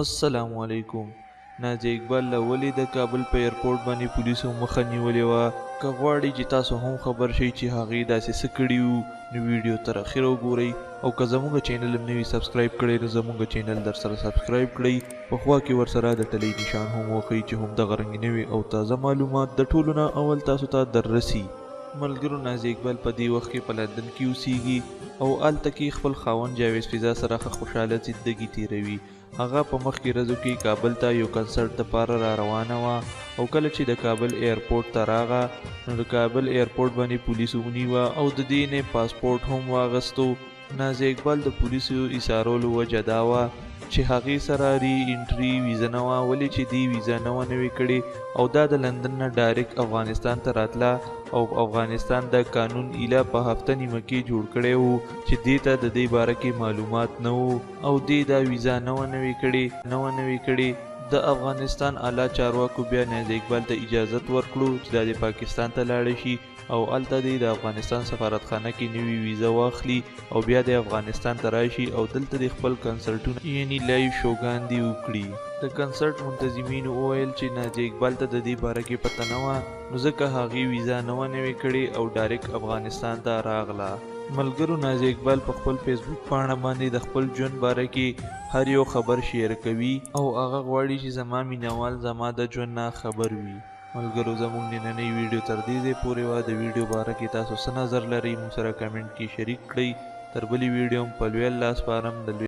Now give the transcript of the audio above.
السلام علیکم. نازي اقبال له ولې د کابل په ایرپورټ باندې پولیسو مخه نیولې وه؟ که غواړئ چې تاسو هم خبر شئ چې هغې داسې څه کړي وو نو ویډیو تر اخره وګورئ، او که زموږ چینل هم نه وي سبسکرایب کړی نو زموږ چینل در سره سبسکرایب کړئ، په خوا کې ورسره د ټلۍ نشان هم وښئ چې همدغه رنګې نوې او تازه معلومات د ټولو نه اول تاسو ته در رسي. ملګرو، نازي اقبال په دې وخت کې په لندن کې اوسیږي او هلته کې خپل خاوند جاوید فضا سره ښه خوشحاله زندګي تیروي. هغه په مخکې ورځو کې کابل ته یو کنسرت دپاره را روانه وه، او کله چې د کابل ایرپورټ ته راغه نو د کابل ایرپورټ باندې پولیسو ونیوه او د دې نه پاسپورټ هم واغستو. نازي اقبال د پولیسو ایسارولو وجه دا وه چې هغې سره ری انټري ویزه نه وه، ولې چې دې ویزه نه وه نوې کړې او دا د لندن نه ډایرکټ افغانستان ته راتله، او افغانستان د قانون ایله په هفته نیمه کې جوړ کړی وو چې دې ته د دې باره کې معلومات نه وو او دې دا ویزه نه وه نوې کړې. د افغانستان اعلی چارواکو بیا نازي اقبال ته اجازت ورکړو چې دا د پاکستان ته لاړ شي او هلته دې د افغانستان سفارتخانه کې نوې ویزه واخلي او بیا د افغانستان ته راشي او دلته د خپل کنسرټونه یعنی لایو شوګان دې وکړي. د کنسرټ منتظمینو وویل چې نازي اقبال ته د دې باره کې پته نه وه، نو ځکه هغې ویزه نه وه نوې کړې او ډایرکټ افغانستان ته راغله. ملګرو، نازي اقبال په خپل فیسبوک پاڼه باندې د خپل ژوند باره کې هر یو خبر شیر کوي او هغه غواړي چې زما مینوال زما د ژوند نه خبر وي. ملګرو، زموږ نننۍ ویډیو تر دې ځای پورې وه. د ویډیو باره کې تاسو څه نظر لرئ موږ سره کمنټ کې شریک کړئ. تر بلې ویډیو هم په لوی الله سپارم.